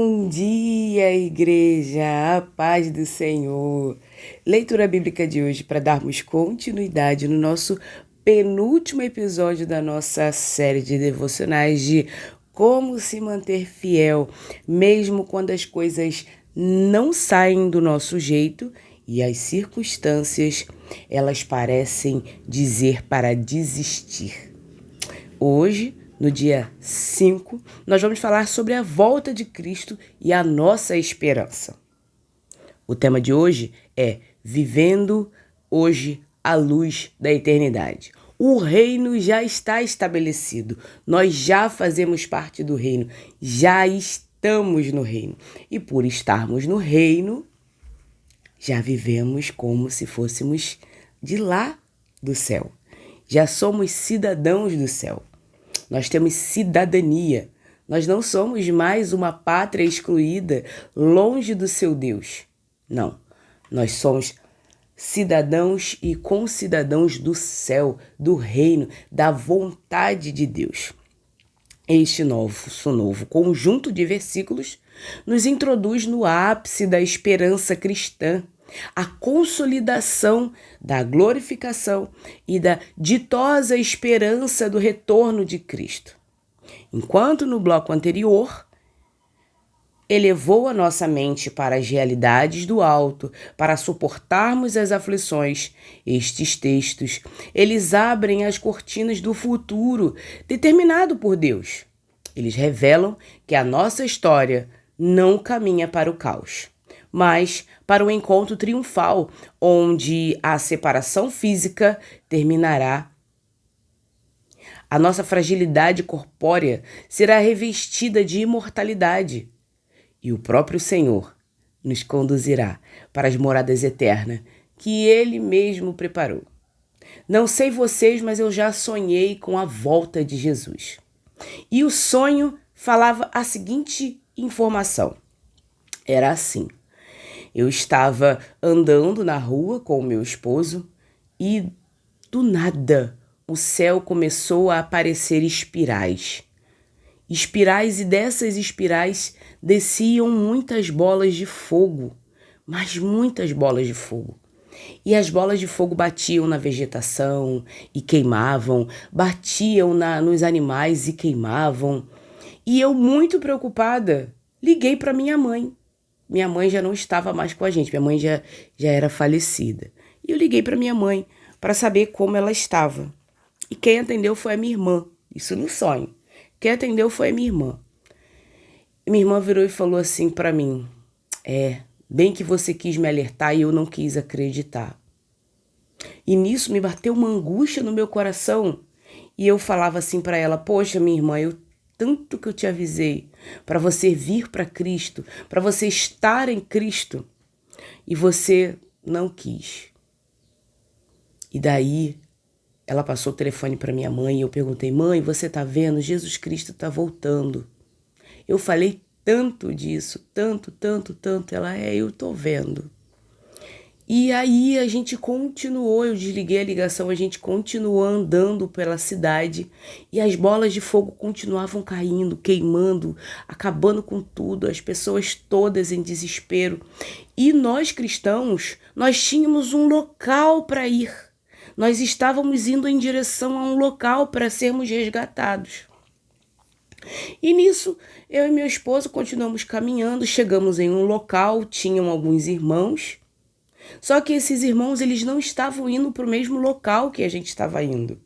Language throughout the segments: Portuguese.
Bom dia, igreja, a paz do Senhor. Leitura bíblica de hoje para darmos continuidade no nosso penúltimo episódio da nossa série de devocionais de como se manter fiel, mesmo quando as coisas não saem do nosso jeito e as circunstâncias, elas parecem dizer para desistir. Hoje, no dia 5, nós vamos falar sobre a volta de Cristo e a nossa esperança. O tema de hoje é Vivendo hoje à luz da eternidade. O reino já está estabelecido, nós já fazemos parte do reino, já estamos no reino. E por estarmos no reino, já vivemos como se fôssemos de lá do céu. Já somos cidadãos do céu. Nós temos cidadania. Nós não somos mais uma pátria excluída, longe do seu Deus. Não. Nós somos cidadãos e concidadãos do céu, do reino, da vontade de Deus. Este novo conjunto de versículos nos introduz no ápice da esperança cristã, a consolidação da glorificação e da ditosa esperança do retorno de Cristo. Enquanto no bloco anterior, elevou a nossa mente para as realidades do alto, para suportarmos as aflições, estes textos, eles abrem as cortinas do futuro determinado por Deus. Eles revelam que a nossa história não caminha para o caos, mas para o encontro triunfal, onde a separação física terminará. A nossa fragilidade corpórea será revestida de imortalidade, e o próprio Senhor nos conduzirá para as moradas eternas que Ele mesmo preparou. Não sei vocês, mas eu já sonhei com a volta de Jesus. E o sonho falava a seguinte informação. Era assim. Eu estava andando na rua com o meu esposo e, do nada, o céu começou a aparecer espirais. Espirais, e dessas espirais desciam muitas bolas de fogo, mas muitas bolas de fogo. E as bolas de fogo batiam na vegetação e queimavam, batiam nos animais e queimavam. E eu, muito preocupada, liguei para minha mãe. Minha mãe já não estava mais com a gente, minha mãe já era falecida. E eu liguei para minha mãe para saber como ela estava. E quem atendeu foi a minha irmã, isso no sonho. Quem atendeu foi a minha irmã. Minha irmã virou e falou assim para mim, bem que você quis me alertar e eu não quis acreditar. E nisso me bateu uma angústia no meu coração. E eu falava assim para ela, poxa, minha irmã, tanto que eu te avisei para você vir para Cristo, para você estar em Cristo, e você não quis. E daí ela passou o telefone para minha mãe e eu perguntei, mãe, você tá vendo? Jesus Cristo tá voltando. Eu falei tanto disso, tanto. Ela, eu tô vendo. E aí a gente continuou, eu desliguei a ligação, a gente continuou andando pela cidade e as bolas de fogo continuavam caindo, queimando, acabando com tudo, as pessoas todas em desespero. E nós cristãos, nós tínhamos um local para ir. Nós estávamos indo em direção a um local para sermos resgatados. E nisso, eu e meu esposo continuamos caminhando, chegamos em um local, tinham alguns irmãos. Só que esses irmãos, eles não estavam indo para o mesmo local que a gente estava indo.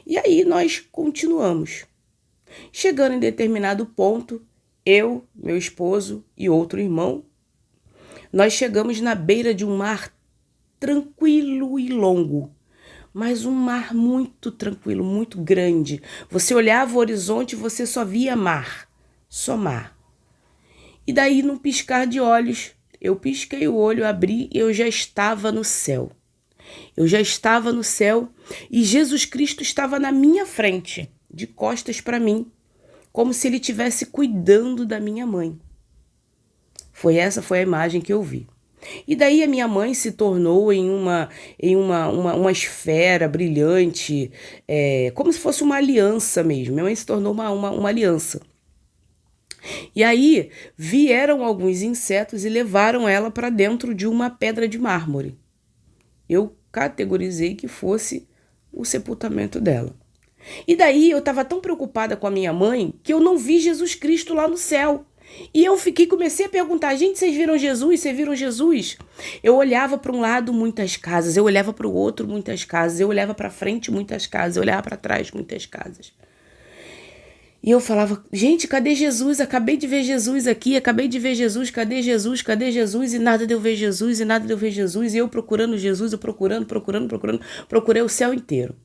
E aí nós continuamos. Chegando em determinado ponto, eu, meu esposo e outro irmão, nós chegamos na beira de um mar tranquilo e longo. Mas um mar muito tranquilo, muito grande. Você olhava o horizonte e você só via mar, só mar. E daí, num piscar de olhos, eu pisquei o olho, abri e eu já estava no céu. Eu já estava no céu e Jesus Cristo estava na minha frente, de costas para mim, como se ele estivesse cuidando da minha mãe. Essa foi a imagem que eu vi. E daí a minha mãe se tornou em uma esfera brilhante, como se fosse uma aliança mesmo. Minha mãe se tornou uma aliança. E aí vieram alguns insetos e levaram ela para dentro de uma pedra de mármore. Eu categorizei que fosse o sepultamento dela. E daí eu estava tão preocupada com a minha mãe que eu não vi Jesus Cristo lá no céu. E eu comecei a perguntar, gente, vocês viram Jesus? Vocês viram Jesus? Eu olhava para um lado, muitas casas, eu olhava para o outro, muitas casas, eu olhava para frente, muitas casas, eu olhava para trás, muitas casas. E eu falava, gente, cadê Jesus? Acabei de ver Jesus aqui, acabei de ver Jesus, cadê Jesus? Cadê Jesus? E nada de eu ver Jesus, e nada de eu ver Jesus, e eu procurando Jesus, eu procurando, procurei o céu inteiro.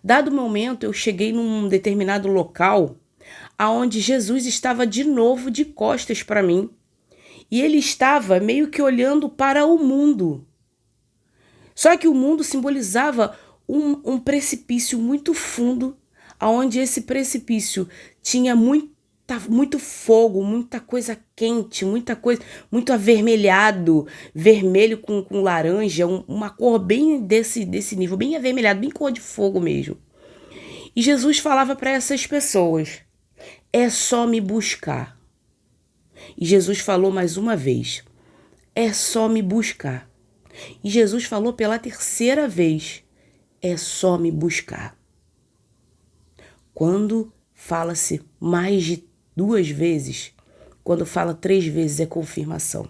Dado o momento, eu cheguei num determinado local aonde Jesus estava de novo de costas para mim, e ele estava meio que olhando para o mundo. Só que o mundo simbolizava um precipício muito fundo, aonde esse precipício tinha muito fogo, muita coisa quente, muita coisa, muito avermelhado, vermelho com laranja, uma cor bem desse nível, bem avermelhado, bem cor de fogo mesmo. E Jesus falava para essas pessoas, é só me buscar. E Jesus falou mais uma vez, é só me buscar. E Jesus falou pela terceira vez, é só me buscar. Quando fala-se mais de 2 vezes, quando fala 3 vezes é confirmação.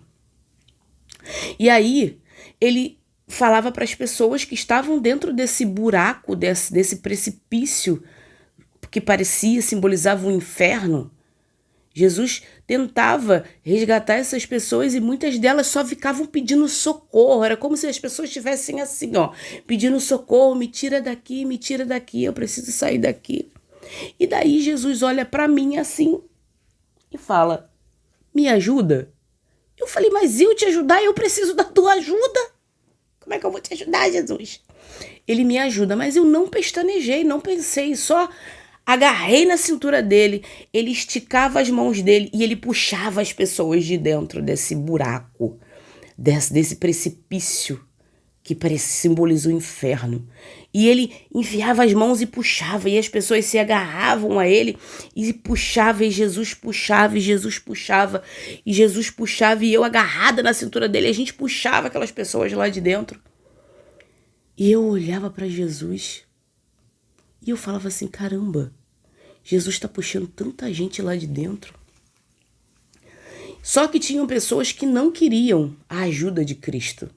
E aí, ele falava para as pessoas que estavam dentro desse buraco, desse precipício, que parecia, simbolizava um inferno. Jesus tentava resgatar essas pessoas e muitas delas só ficavam pedindo socorro. Era como se as pessoas estivessem assim, pedindo socorro, me tira daqui, eu preciso sair daqui. E daí Jesus olha para mim assim e fala, me ajuda? Eu falei, mas eu te ajudar? Eu preciso da tua ajuda. Como é que eu vou te ajudar, Jesus? Ele me ajuda, mas eu não pestanejei, não pensei, só agarrei na cintura dele, ele esticava as mãos dele e ele puxava as pessoas de dentro desse buraco, desse precipício que simboliza o inferno. E ele enfiava as mãos e puxava, e as pessoas se agarravam a ele e puxava, e Jesus puxava, e Jesus puxava, e Jesus puxava, e eu agarrada na cintura dele, a gente puxava aquelas pessoas lá de dentro. E eu olhava para Jesus e eu falava assim, caramba, Jesus está puxando tanta gente lá de dentro. Só que tinham pessoas que não queriam a ajuda de Cristo.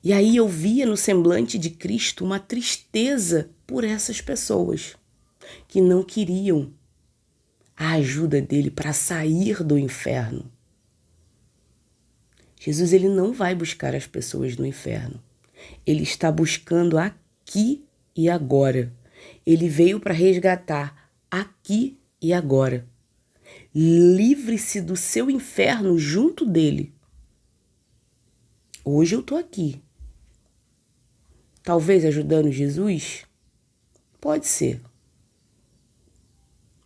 E aí eu via no semblante de Cristo uma tristeza por essas pessoas que não queriam a ajuda dele para sair do inferno. Jesus, ele não vai buscar as pessoas no inferno. Ele está buscando aqui e agora. Ele veio para resgatar aqui e agora. Livre-se do seu inferno junto dele. Hoje eu estou aqui. Talvez ajudando Jesus? Pode ser.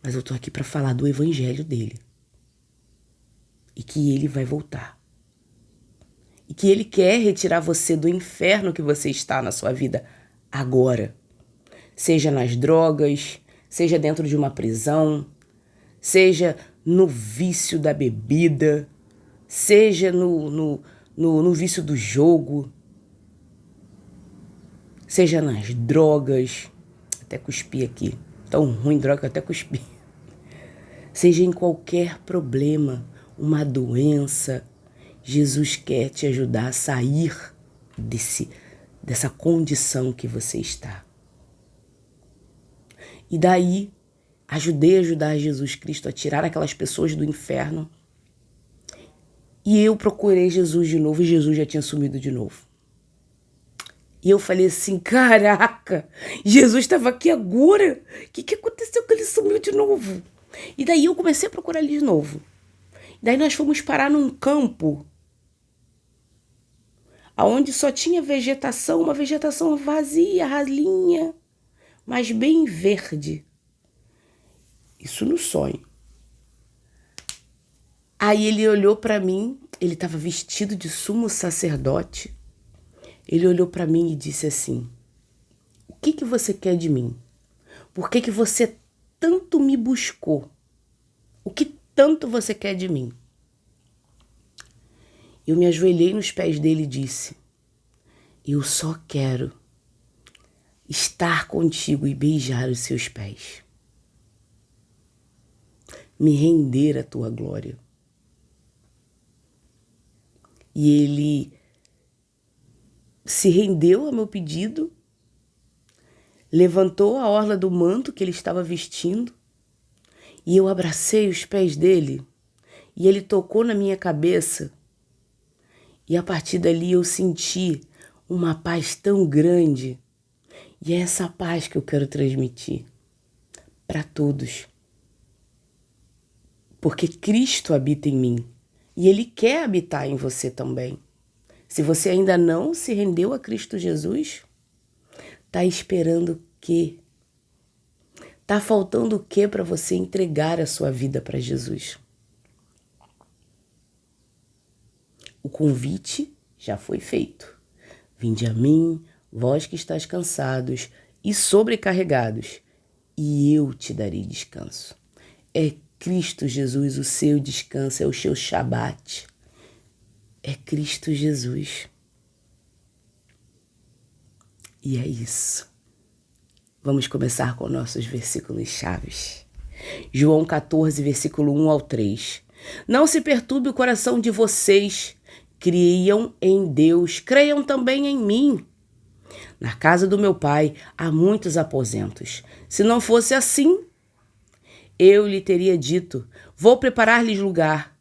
Mas eu estou aqui para falar do evangelho dele. E que ele vai voltar. E que ele quer retirar você do inferno que você está na sua vida agora. Seja nas drogas, seja dentro de uma prisão, seja no vício da bebida, seja no vício do jogo, seja nas drogas, até cuspi aqui, tão ruim droga que eu até cuspi, seja em qualquer problema, uma doença, Jesus quer te ajudar a sair dessa condição que você está. E daí, ajudar Jesus Cristo a tirar aquelas pessoas do inferno. E eu procurei Jesus de novo e Jesus já tinha sumido de novo. E eu falei assim, caraca, Jesus estava aqui agora? O que aconteceu que ele sumiu de novo? E daí eu comecei a procurar ele de novo. Daí nós fomos parar num campo onde só tinha vegetação, uma vegetação vazia, ralinha, mas bem verde. Isso no sonho. Aí ele olhou para mim, ele estava vestido de sumo sacerdote. Ele olhou para mim e disse assim, o que você quer de mim? Por que você tanto me buscou? tanto você quer de mim? Eu me ajoelhei nos pés dele e disse: eu só quero estar contigo e beijar os seus pés. Me render à tua glória. E ele se rendeu ao meu pedido, levantou a orla do manto que ele estava vestindo, e eu abracei os pés dele, e ele tocou na minha cabeça, e a partir dali eu senti uma paz tão grande, e é essa paz que eu quero transmitir para todos. Porque Cristo habita em mim, e Ele quer habitar em você também. Se você ainda não se rendeu a Cristo Jesus, está esperando o quê? Está faltando o quê para você entregar a sua vida para Jesus? O convite já foi feito. Vinde a mim, vós que estáis cansados e sobrecarregados, e eu te darei descanso. É Cristo Jesus o seu descanso, é o seu Shabat. É Cristo Jesus. E é isso. Vamos começar com nossos versículos chaves. João 14, versículo 1 ao 3. Não se perturbe o coração de vocês. Creiam em Deus, creiam também em mim. Na casa do meu pai há muitos aposentos. Se não fosse assim, eu lhe teria dito: vou preparar-lhes lugar.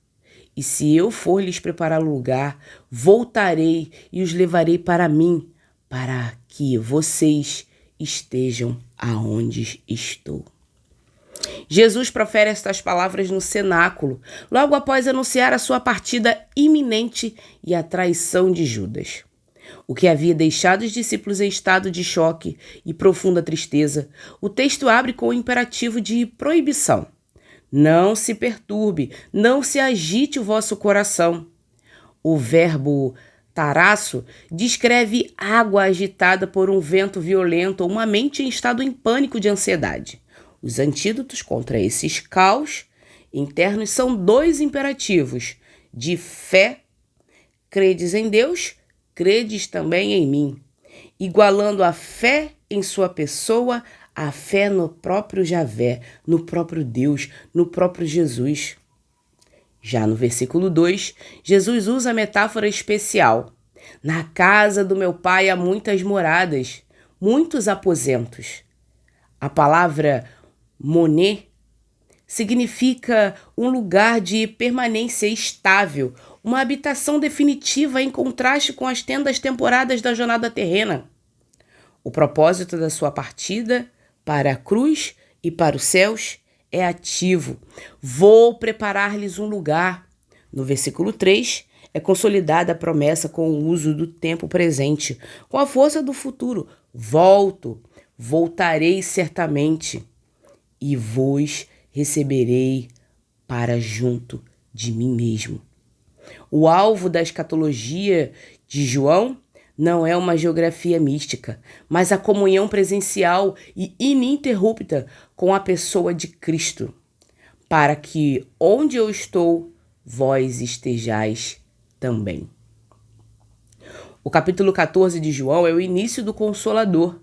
E se eu for lhes preparar lugar, voltarei e os levarei para mim, para que vocês estejam aonde estou. Jesus profere estas palavras no cenáculo, logo após anunciar a sua partida iminente e a traição de Judas. O que havia deixado os discípulos em estado de choque e profunda tristeza, o texto abre com o imperativo de proibição. Não se perturbe, não se agite o vosso coração. O verbo tarasso descreve água agitada por um vento violento ou uma mente em estado em pânico de ansiedade. Os antídotos contra esses caos internos são dois imperativos de fé. Credes em Deus, credes também em mim. Igualando a fé em sua pessoa, a fé no próprio Javé, no próprio Deus, no próprio Jesus. Já no versículo 2, Jesus usa a metáfora especial. Na casa do meu pai há muitas moradas, muitos aposentos. A palavra moné significa um lugar de permanência estável, uma habitação definitiva em contraste com as tendas temporárias da jornada terrena. O propósito da sua partida para a cruz e para os céus é ativo. Vou preparar-lhes um lugar. No versículo 3, é consolidada a promessa com o uso do tempo presente, com a força do futuro. Voltarei certamente, e vos receberei para junto de mim mesmo. O alvo da escatologia de João não é uma geografia mística, mas a comunhão presencial e ininterrupta com a pessoa de Cristo, para que onde eu estou, vós estejais também. O capítulo 14 de João é o início do Consolador,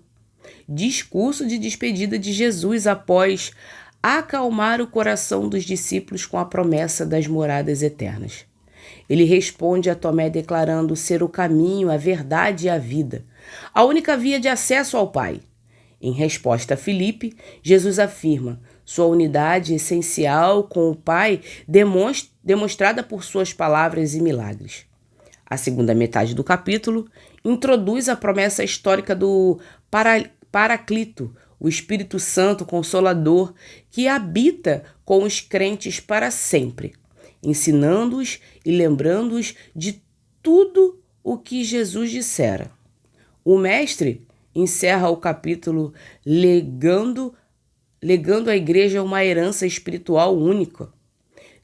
discurso de despedida de Jesus após acalmar o coração dos discípulos com a promessa das moradas eternas. Ele responde a Tomé declarando ser o caminho, a verdade e a vida, a única via de acesso ao Pai. Em resposta a Filipe, Jesus afirma sua unidade essencial com o Pai, demonstrada por suas palavras e milagres. A segunda metade do capítulo introduz a promessa histórica do Paraclito, o Espírito Santo Consolador, que habita com os crentes para sempre, ensinando-os e lembrando-os de tudo o que Jesus dissera. O mestre encerra o capítulo legando à igreja uma herança espiritual única.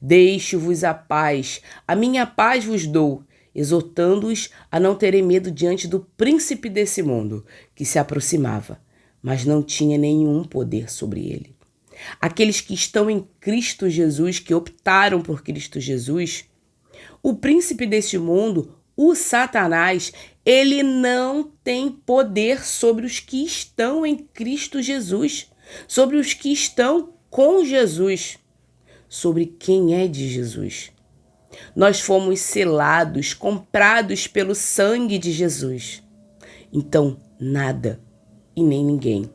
Deixo-vos a paz, a minha paz vos dou, exortando-os a não terem medo diante do príncipe desse mundo, que se aproximava, mas não tinha nenhum poder sobre ele. aqueles que estão em Cristo Jesus, que optaram por Cristo Jesus, o príncipe deste mundo, o Satanás, ele não tem poder sobre os que estão em Cristo Jesus, sobre os que estão com Jesus, sobre quem é de Jesus. Nós fomos selados, comprados pelo sangue de Jesus. Então, nada e nem ninguém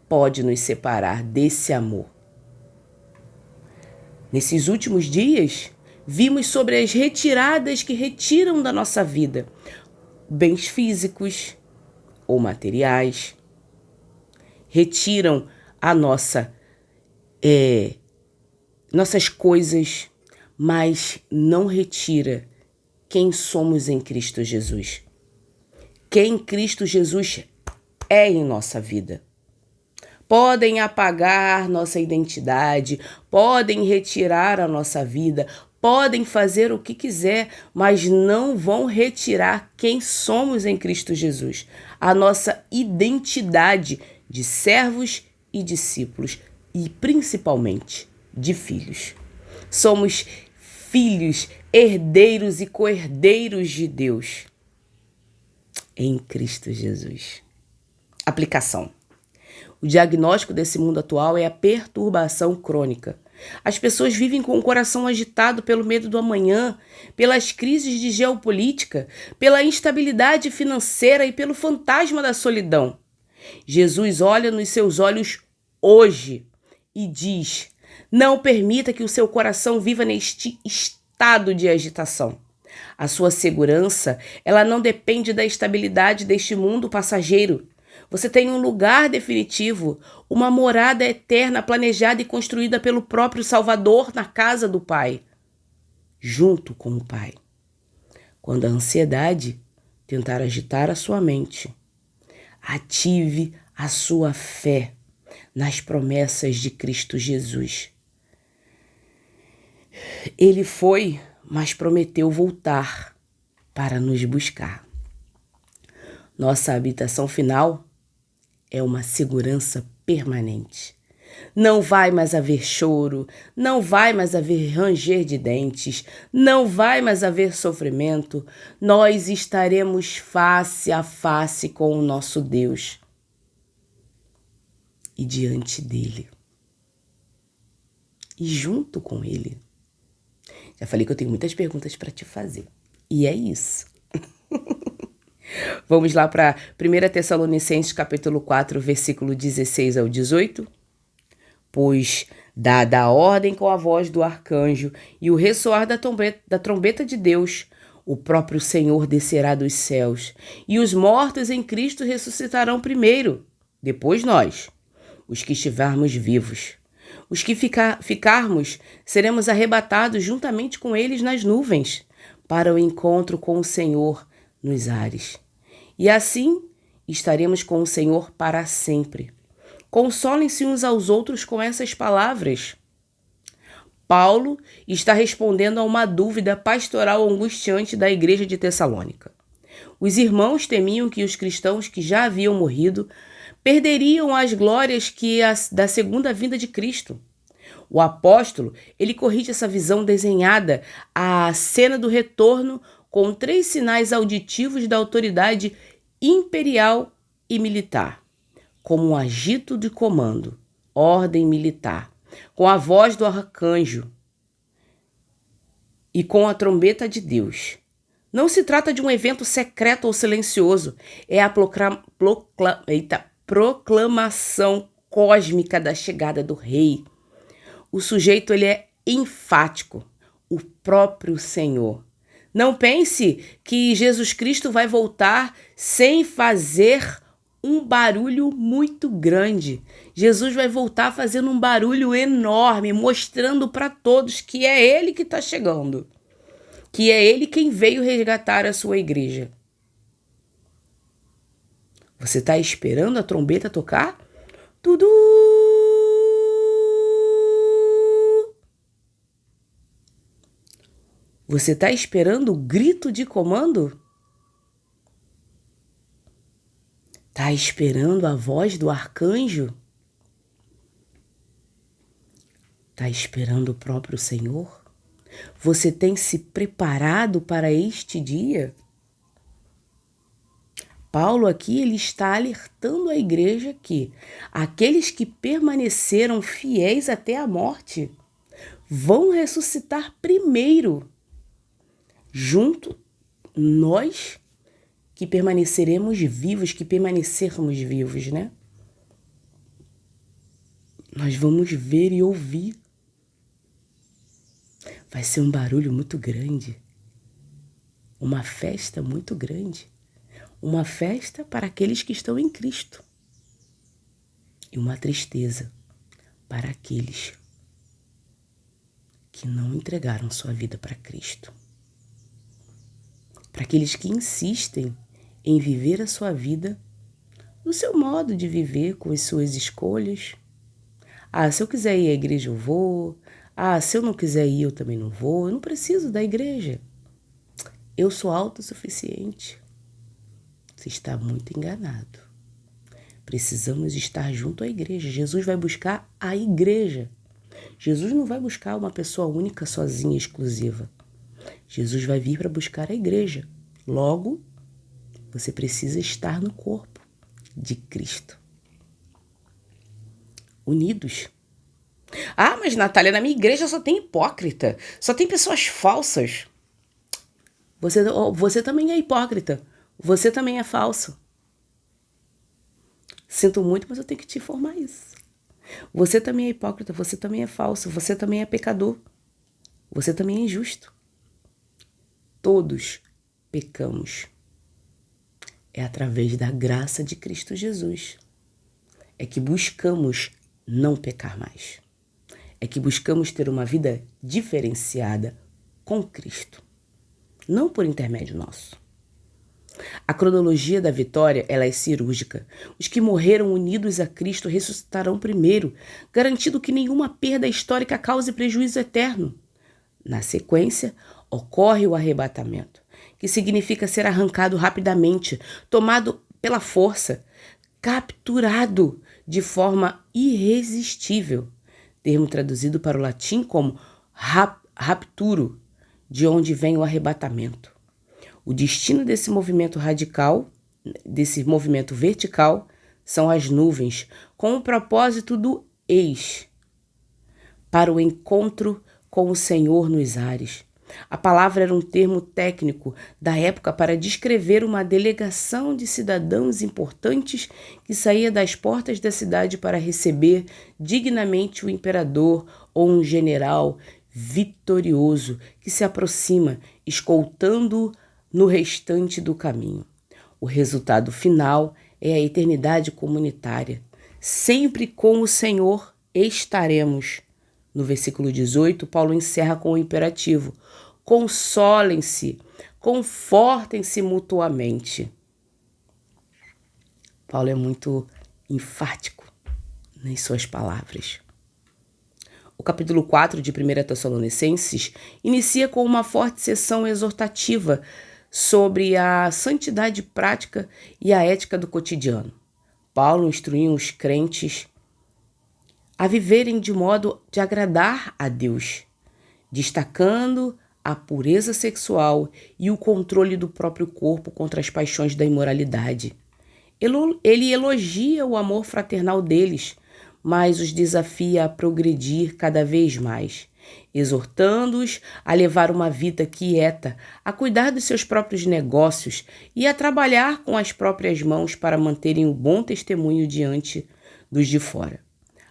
pode nos separar desse amor. Nesses últimos dias, vimos sobre as retiradas que retiram da nossa vida bens físicos ou materiais, retiram a nossas coisas, mas não retira quem somos em Cristo Jesus. Quem Cristo Jesus é em nossa vida. Podem apagar nossa identidade, podem retirar a nossa vida, podem fazer o que quiser, mas não vão retirar quem somos em Cristo Jesus. A nossa identidade de servos e discípulos e principalmente de filhos. Somos filhos, herdeiros e co-herdeiros de Deus em Cristo Jesus. Aplicação. O diagnóstico desse mundo atual é a perturbação crônica. As pessoas vivem com o coração agitado pelo medo do amanhã, pelas crises de geopolítica, pela instabilidade financeira e pelo fantasma da solidão. Jesus olha nos seus olhos hoje e diz: não permita que o seu coração viva neste estado de agitação. A sua segurança, ela não depende da estabilidade deste mundo passageiro. Você tem um lugar definitivo, uma morada eterna planejada e construída pelo próprio Salvador na casa do Pai, junto com o Pai. Quando a ansiedade tentar agitar a sua mente, ative a sua fé nas promessas de Cristo Jesus. Ele foi, mas prometeu voltar para nos buscar. Nossa habitação final é uma segurança permanente. Não vai mais haver choro, não vai mais haver ranger de dentes, não vai mais haver sofrimento. Nós estaremos face a face com o nosso Deus e diante dele e junto com ele. Já falei que eu tenho muitas perguntas para te fazer. E é isso. Vamos lá para 1 Tessalonicenses capítulo 4, versículo 16 ao 18. Pois, dada a ordem com a voz do arcanjo e o ressoar da trombeta de Deus, o próprio Senhor descerá dos céus, e os mortos em Cristo ressuscitarão primeiro, depois nós, os que estivermos vivos. Os que ficarmos, seremos arrebatados juntamente com eles nas nuvens, para o encontro com o Senhor nos ares. E assim estaremos com o Senhor para sempre. Consolem-se uns aos outros com essas palavras. Paulo está respondendo a uma dúvida pastoral angustiante da igreja de Tessalônica. Os irmãos temiam que os cristãos que já haviam morrido perderiam as glórias da segunda vinda de Cristo. O apóstolo, ele corrige essa visão desenhada à cena do retorno com 3 sinais auditivos da autoridade imperial e militar, como um agito de comando, ordem militar, com a voz do arcanjo e com a trombeta de Deus. Não se trata de um evento secreto ou silencioso, é a proclamação cósmica da chegada do rei. O sujeito, ele é enfático, o próprio Senhor. Não pense que Jesus Cristo vai voltar sem fazer um barulho muito grande. Jesus vai voltar fazendo um barulho enorme, mostrando para todos que é Ele que está chegando, que é Ele quem veio resgatar a sua igreja. Você está esperando a trombeta tocar? Tudo! Você está esperando o grito de comando? Está esperando a voz do arcanjo? está esperando o próprio Senhor? Você tem se preparado para este dia? Paulo aqui ele está alertando a igreja que aqueles que permaneceram fiéis até a morte vão ressuscitar primeiro. Junto, nós que permaneceremos vivos, que permanecermos vivos, né? Nós vamos ver e ouvir. Vai ser um barulho muito grande. Uma festa muito grande. Uma festa para aqueles que estão em Cristo. E uma tristeza para aqueles que não entregaram sua vida para Cristo. Para aqueles que insistem em viver a sua vida no seu modo de viver, com as suas escolhas. Se eu quiser ir à igreja, eu vou. Se eu não quiser ir, eu também não vou. Eu não preciso da igreja. Eu sou autossuficiente. Você está muito enganado. Precisamos estar junto à igreja. Jesus vai buscar a igreja. Jesus não vai buscar uma pessoa única, sozinha, exclusiva. Jesus vai vir para buscar a igreja. Logo, você precisa estar no corpo de Cristo. Unidos. Mas Natália, na minha igreja só tem hipócrita. Só tem pessoas falsas. Você também é hipócrita. Você também é falso. Sinto muito, mas eu tenho que te informar isso. Você também é hipócrita, você também é falso, você também é pecador. Você também é injusto. Todos pecamos. É através da graça de Cristo Jesus. É que buscamos não pecar mais. É que buscamos ter uma vida diferenciada com Cristo. Não por intermédio nosso. A cronologia da vitória ela é cirúrgica. Os que morreram unidos a Cristo ressuscitarão primeiro, garantindo que nenhuma perda histórica cause prejuízo eterno. Na sequência, ocorre o arrebatamento, que significa ser arrancado rapidamente, tomado pela força, capturado de forma irresistível. Termo traduzido para o latim como rapturo, de onde vem o arrebatamento. O destino desse movimento radical, desse movimento vertical, são as nuvens, com o propósito do eis, para o encontro com o Senhor nos ares. A palavra era um termo técnico da época para descrever uma delegação de cidadãos importantes que saía das portas da cidade para receber dignamente o imperador ou um general vitorioso que se aproxima, escoltando-o no restante do caminho. O resultado final é a eternidade comunitária. Sempre com o Senhor estaremos. No versículo 18, Paulo encerra com o imperativo: consolem-se, confortem-se mutuamente. Paulo é muito enfático nas suas palavras. O capítulo 4 de 1 Tessalonicenses inicia com uma forte sessão exortativa sobre a santidade prática e a ética do cotidiano. Paulo instruiu os crentes a viverem de modo de agradar a Deus, destacando a pureza sexual e o controle do próprio corpo contra as paixões da imoralidade. Ele elogia o amor fraternal deles, mas os desafia a progredir cada vez mais, exortando-os a levar uma vida quieta, a cuidar dos seus próprios negócios e a trabalhar com as próprias mãos para manterem o bom testemunho diante dos de fora.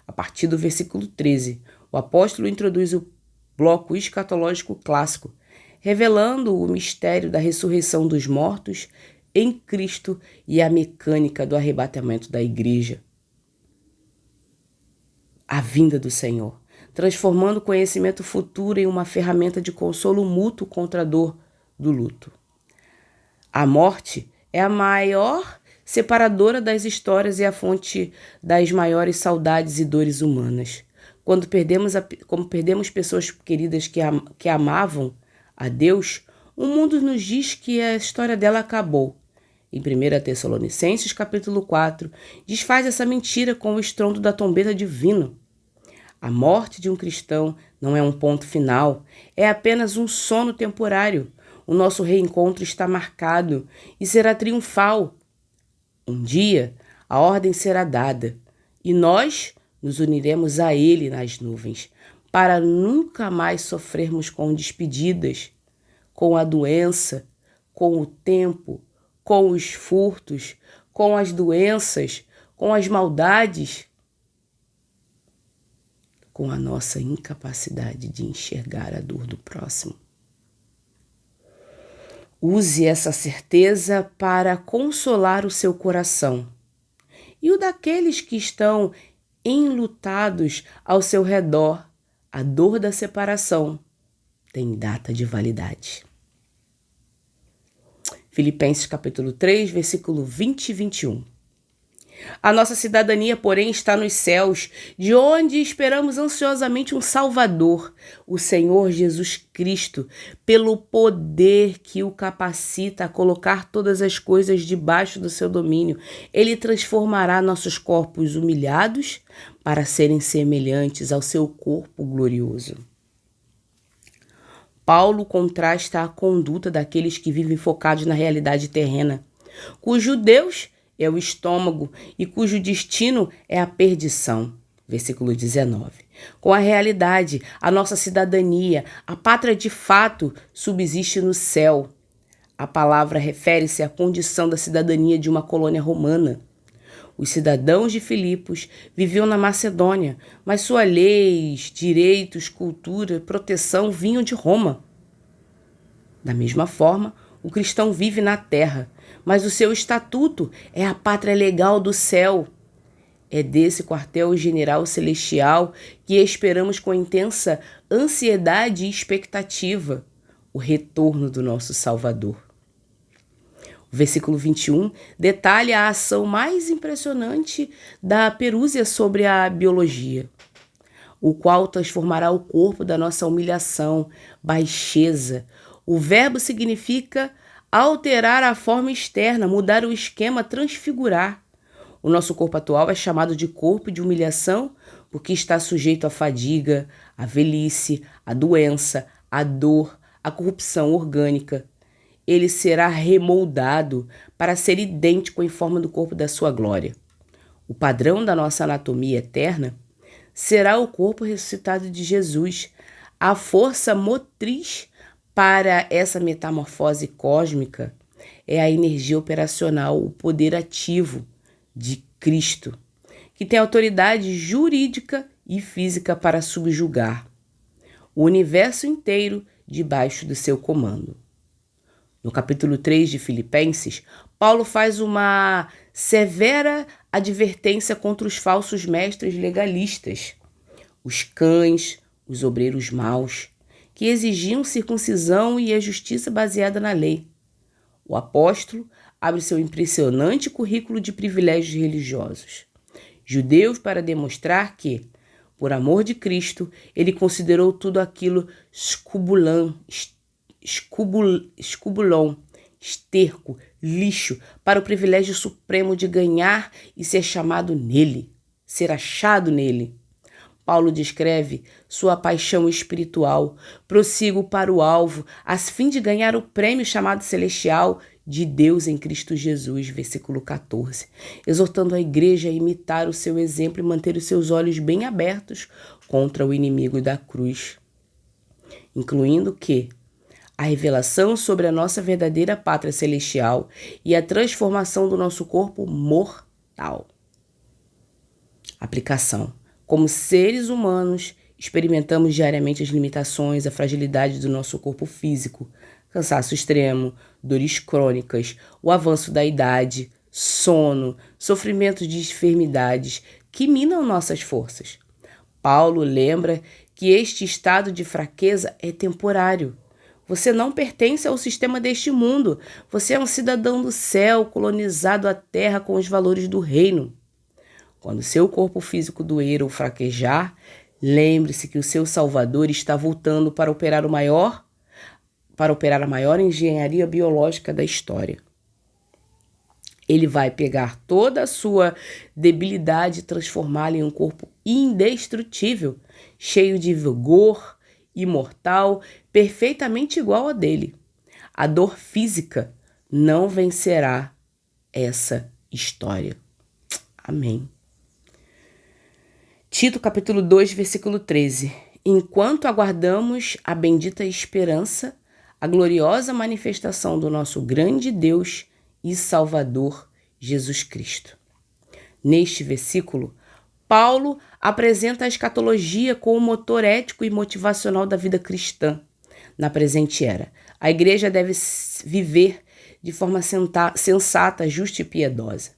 A partir do versículo 13, o apóstolo introduz o bloco escatológico clássico, revelando o mistério da ressurreição dos mortos em Cristo e a mecânica do arrebatamento da igreja. A vinda do Senhor, transformando o conhecimento futuro em uma ferramenta de consolo mútuo contra a dor do luto. A morte é a maior separadora das histórias e a fonte das maiores saudades e dores humanas. Quando perdemos pessoas queridas que amavam a Deus, o mundo nos diz que a história dela acabou. Em 1 Tessalonicenses, capítulo 4, desfaz essa mentira com o estrondo da trombeta divina. A morte de um cristão não é um ponto final, é apenas um sono temporário. O nosso reencontro está marcado e será triunfal. Um dia, a ordem será dada e nós nos uniremos a Ele nas nuvens, para nunca mais sofrermos com despedidas, com a doença, com o tempo, com os furtos, com as doenças, com as maldades, com a nossa incapacidade de enxergar a dor do próximo. Use essa certeza para consolar o seu coração e o daqueles que estão enlutados ao seu redor. A dor da separação tem data de validade. Filipenses capítulo 3, versículo 20 e 21. A nossa cidadania, porém, está nos céus, de onde esperamos ansiosamente um Salvador, o Senhor Jesus Cristo, pelo poder que o capacita a colocar todas as coisas debaixo do seu domínio. Ele transformará nossos corpos humilhados para serem semelhantes ao seu corpo glorioso. Paulo contrasta a conduta daqueles que vivem focados na realidade terrena, cujo Deus é o estômago e cujo destino é a perdição. Versículo 19. Com a realidade, a nossa cidadania, a pátria de fato, subsiste no céu. A palavra refere-se à condição da cidadania de uma colônia romana. Os cidadãos de Filipos viviam na Macedônia, mas suas leis, direitos, cultura, proteção vinham de Roma. Da mesma forma, o cristão vive na terra, mas o seu estatuto é a pátria legal do céu. É desse quartel-general celestial que esperamos com intensa ansiedade e expectativa o retorno do nosso Salvador. O versículo 21 detalha a ação mais impressionante da Perúzia sobre a biologia, o qual transformará o corpo da nossa humilhação, baixeza. O verbo significa alterar a forma externa, mudar o esquema, transfigurar. O nosso corpo atual é chamado de corpo de humilhação porque está sujeito à fadiga, à velhice, à doença, à dor, à corrupção orgânica. Ele será remoldado para ser idêntico em forma do corpo da sua glória. O padrão da nossa anatomia eterna será o corpo ressuscitado de Jesus, a força motriz para essa metamorfose cósmica é a energia operacional, o poder ativo de Cristo, que tem autoridade jurídica e física para subjugar o universo inteiro debaixo do seu comando. No capítulo 3 de Filipenses, Paulo faz uma severa advertência contra os falsos mestres legalistas, os cães, os obreiros maus, que exigiam circuncisão e a justiça baseada na lei. O apóstolo abre seu impressionante currículo de privilégios religiosos. Judeus para demonstrar que, por amor de Cristo, ele considerou tudo aquilo escubulão, esterco, lixo, para o privilégio supremo de ganhar e ser chamado nele, ser achado nele. Paulo descreve sua paixão espiritual, prossigo para o alvo, a fim de ganhar o prêmio chamado celestial de Deus em Cristo Jesus, versículo 14, exortando a igreja a imitar o seu exemplo e manter os seus olhos bem abertos contra o inimigo da cruz, incluindo que a revelação sobre a nossa verdadeira pátria celestial e a transformação do nosso corpo mortal. Aplicação. Como seres humanos, experimentamos diariamente as limitações, a fragilidade do nosso corpo físico, cansaço extremo, dores crônicas, o avanço da idade, sono, sofrimento de enfermidades que minam nossas forças. Paulo lembra que este estado de fraqueza é temporário. Você não pertence ao sistema deste mundo. Você é um cidadão do céu, colonizado a terra com os valores do reino. Quando seu corpo físico doer ou fraquejar, lembre-se que o seu Salvador está voltando para operar a maior engenharia biológica da história. Ele vai pegar toda a sua debilidade e transformá-la em um corpo indestrutível, cheio de vigor, imortal, perfeitamente igual a dele. A dor física não vencerá essa história. Amém. Tito capítulo 2, versículo 13. Enquanto aguardamos a bendita esperança, a gloriosa manifestação do nosso grande Deus e Salvador, Jesus Cristo. Neste versículo, Paulo apresenta a escatologia como o motor ético e motivacional da vida cristã. Na presente era, a igreja deve viver de forma sensata, justa e piedosa,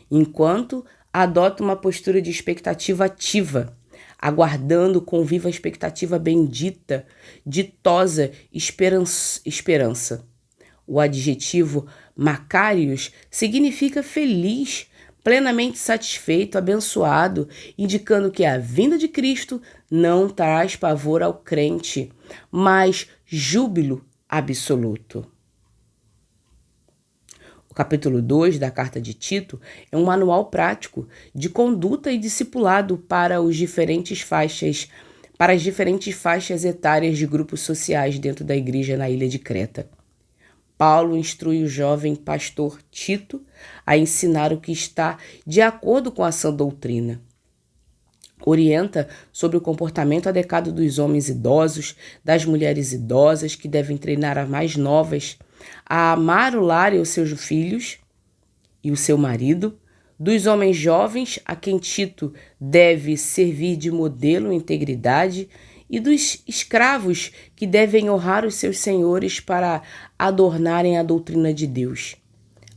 enquanto adota uma postura de expectativa ativa, aguardando com viva expectativa bendita, ditosa esperança. O adjetivo Macarius significa feliz, plenamente satisfeito, abençoado, indicando que a vinda de Cristo não traz pavor ao crente, mas júbilo absoluto. O capítulo 2 da carta de Tito é um manual prático de conduta e discipulado para as diferentes faixas etárias de grupos sociais dentro da igreja na ilha de Creta. Paulo instrui o jovem pastor Tito a ensinar o que está de acordo com a sã doutrina. Orienta sobre o comportamento adequado dos homens idosos, das mulheres idosas que devem treinar as mais novas a amar o lar e os seus filhos e o seu marido, dos homens jovens a quem Tito deve servir de modelo em integridade e dos escravos que devem honrar os seus senhores para adornarem a doutrina de Deus.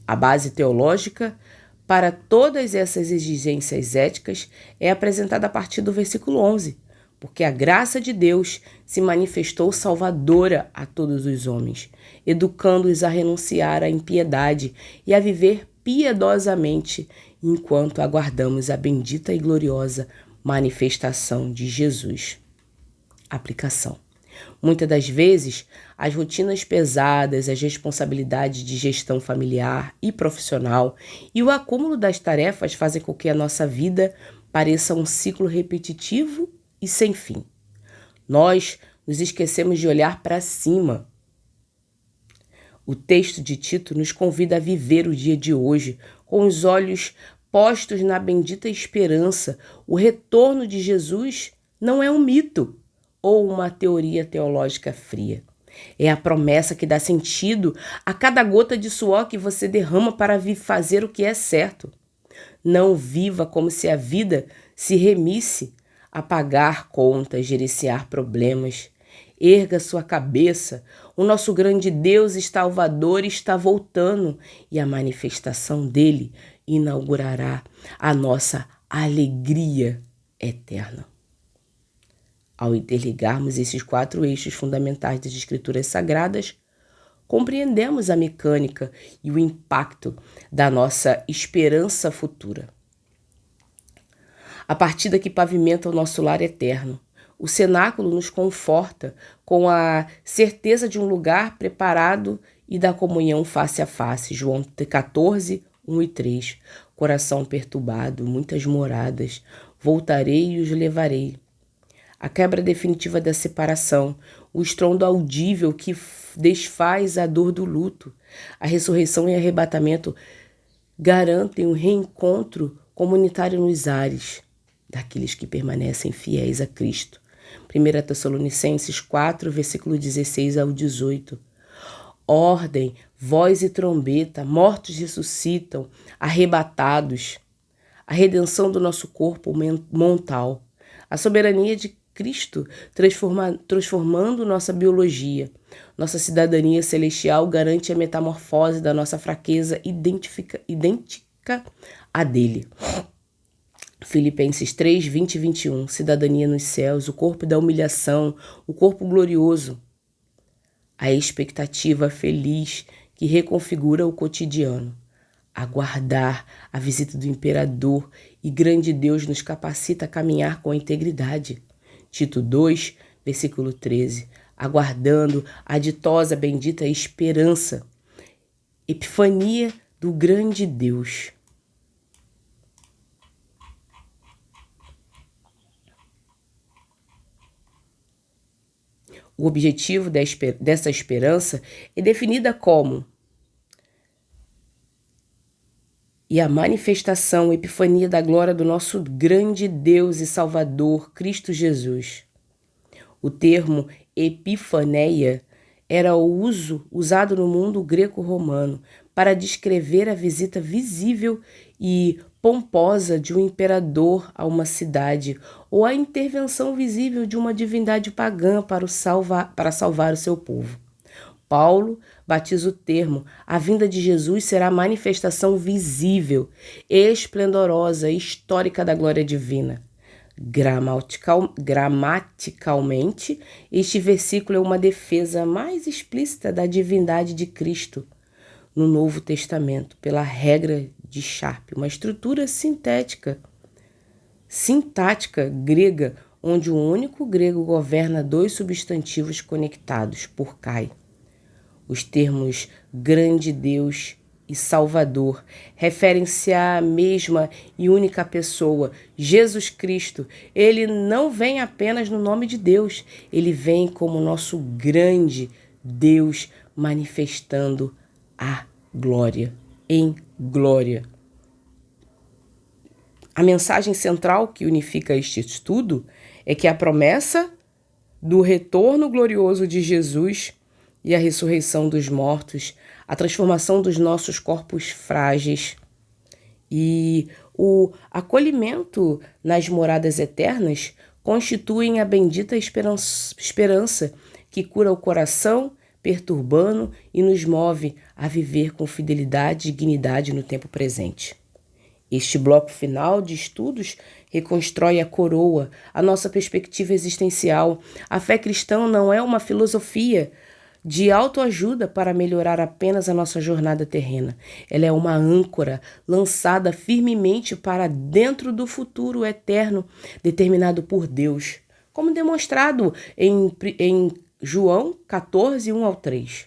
A base teológica para todas essas exigências éticas é apresentada a partir do versículo 11, porque a graça de Deus se manifestou salvadora a todos os homens, educando-os a renunciar à impiedade e a viver piedosamente enquanto aguardamos a bendita e gloriosa manifestação de Jesus. Aplicação. Muitas das vezes, as rotinas pesadas, as responsabilidades de gestão familiar e profissional e o acúmulo das tarefas fazem com que a nossa vida pareça um ciclo repetitivo e sem fim. Nós nos esquecemos de olhar para cima. O texto de Tito nos convida a viver o dia de hoje com os olhos postos na bendita esperança. O retorno de Jesus não é um mito ou uma teoria teológica fria. É a promessa que dá sentido a cada gota de suor que você derrama para fazer o que é certo. Não viva como se a vida se remisse a pagar contas, gerenciar problemas. Erga sua cabeça, o nosso grande Deus e Salvador está voltando e a manifestação dele inaugurará a nossa alegria eterna. Ao interligarmos esses 4 eixos fundamentais das Escrituras Sagradas, compreendemos a mecânica e o impacto da nossa esperança futura. A partida que pavimenta o nosso lar eterno, o cenáculo nos conforta com a certeza de um lugar preparado e da comunhão face a face. João 14, 1 e 3. Coração perturbado, muitas moradas, voltarei e os levarei. A quebra definitiva da separação, o estrondo audível que desfaz a dor do luto, a ressurreição e arrebatamento garantem um reencontro comunitário nos ares daqueles que permanecem fiéis a Cristo. 1 Tessalonicenses 4, versículo 16 ao 18. Ordem, voz e trombeta, mortos ressuscitam, arrebatados. A redenção do nosso corpo mortal. A soberania de Cristo transformando nossa biologia. Nossa cidadania celestial garante a metamorfose da nossa fraqueza idêntica à dele. Filipenses 3, 20 e 21. Cidadania nos céus, o corpo da humilhação, o corpo glorioso. A expectativa feliz que reconfigura o cotidiano. Aguardar a visita do imperador e grande Deus nos capacita a caminhar com integridade. Tito 2, versículo 13. Aguardando a ditosa bendita esperança. Epifania do grande Deus. O objetivo dessa esperança é definida como e a manifestação, epifania da glória do nosso grande Deus e Salvador, Cristo Jesus. O termo epifaneia era usado no mundo greco-romano para descrever a visita visível e pomposa de um imperador a uma cidade ou a intervenção visível de uma divindade pagã para salvar o seu povo. Paulo batiza o termo: a vinda de Jesus será a manifestação visível, esplendorosa e histórica da glória divina. Gramaticalmente, este versículo é uma defesa mais explícita da divindade de Cristo no Novo Testamento, pela regra de Sharpe, uma estrutura sintática grega, onde o único grego governa dois substantivos conectados por kai. Os termos grande Deus e Salvador referem-se à mesma e única pessoa, Jesus Cristo. Ele não vem apenas no nome de Deus, ele vem como nosso grande Deus manifestando a glória, em glória. A mensagem central que unifica este estudo é que a promessa do retorno glorioso de Jesus e a ressurreição dos mortos, a transformação dos nossos corpos frágeis e o acolhimento nas moradas eternas constituem a bendita esperança que cura o coração, perturbando e nos move a viver com fidelidade e dignidade no tempo presente. Este bloco final de estudos reconstrói a coroa, a nossa perspectiva existencial. A fé cristã não é uma filosofia de autoajuda para melhorar apenas a nossa jornada terrena. Ela é uma âncora lançada firmemente para dentro do futuro eterno determinado por Deus, como demonstrado em João 14, 1 ao 3.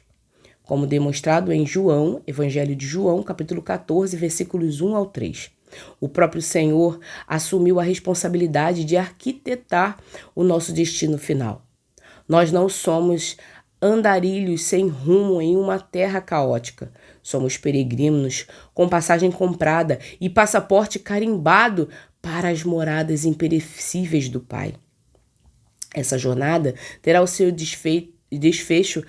Como demonstrado em João, Evangelho de João, capítulo 14, versículos 1 ao 3. O próprio Senhor assumiu a responsabilidade de arquitetar o nosso destino final. Nós não somos andarilhos sem rumo em uma terra caótica. Somos peregrinos com passagem comprada e passaporte carimbado para as moradas imperecíveis do Pai. Essa jornada terá o seu desfecho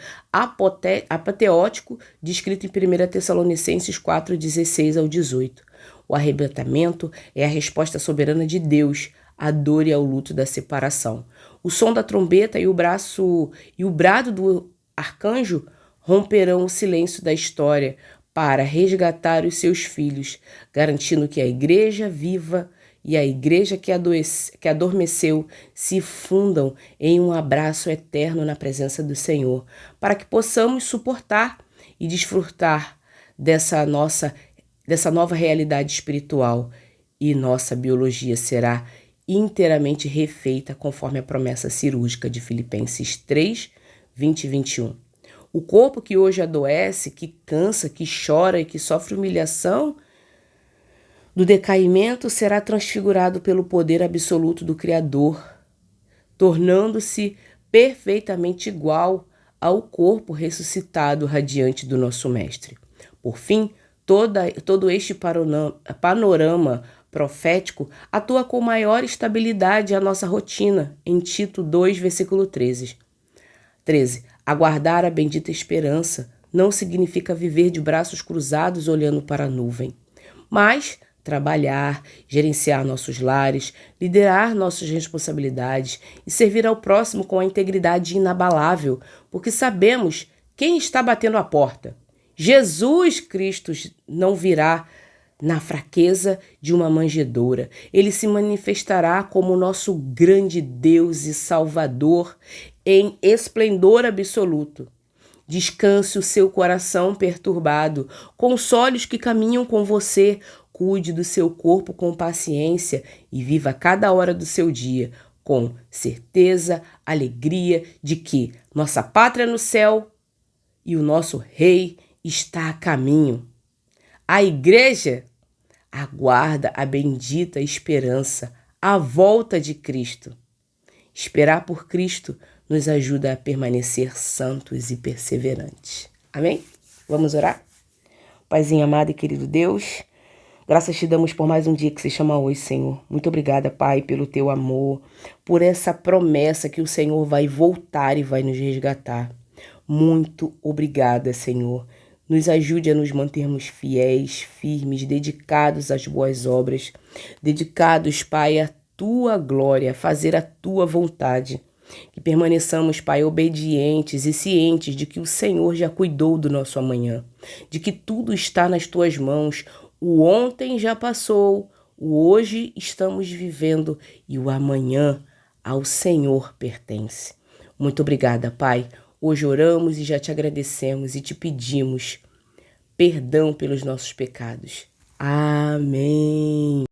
apoteótico descrito em 1 Tessalonicenses 4, 16 ao 18. O arrebatamento é a resposta soberana de Deus à dor e ao luto da separação. O som da trombeta e o brado do arcanjo romperão o silêncio da história para resgatar os seus filhos, garantindo que a igreja viva e a igreja que adormeceu se fundam em um abraço eterno na presença do Senhor, para que possamos suportar e desfrutar dessa nova realidade espiritual, e nossa biologia será inteiramente refeita conforme a promessa cirúrgica de Filipenses 3, 20 e 21. O corpo que hoje adoece, que cansa, que chora e que sofre humilhação do decaimento será transfigurado pelo poder absoluto do Criador, tornando-se perfeitamente igual ao corpo ressuscitado radiante do nosso Mestre. Por fim, todo este panorama profético atua com maior estabilidade a nossa rotina, em Tito 2, versículo 13. Aguardar a bendita esperança não significa viver de braços cruzados olhando para a nuvem, mas trabalhar, gerenciar nossos lares, liderar nossas responsabilidades e servir ao próximo com a integridade inabalável, porque sabemos quem está batendo a porta. Jesus Cristo não virá na fraqueza de uma manjedoura. Ele se manifestará como nosso grande Deus e Salvador em esplendor absoluto. Descanse o seu coração perturbado, console os que caminham com você, cuide do seu corpo com paciência e viva cada hora do seu dia com certeza, alegria de que nossa pátria é no céu e o nosso Rei está a caminho. A igreja aguarda a bendita esperança, a volta de Cristo. Esperar por Cristo nos ajuda a permanecer santos e perseverantes. Amém? Vamos orar? Paizinho amado e querido Deus, graças te damos por mais um dia que se chama hoje, Senhor. Muito obrigada, Pai, pelo teu amor, por essa promessa que o Senhor vai voltar e vai nos resgatar. Muito obrigada, Senhor. Nos ajude a nos mantermos fiéis, firmes, dedicados às boas obras, dedicados, Pai, à tua glória, a fazer a tua vontade. Que permaneçamos, Pai, obedientes e cientes de que o Senhor já cuidou do nosso amanhã, de que tudo está nas tuas mãos. O ontem já passou, o hoje estamos vivendo e o amanhã ao Senhor pertence. Muito obrigada, Pai. Hoje oramos e já te agradecemos e te pedimos perdão pelos nossos pecados. Amém.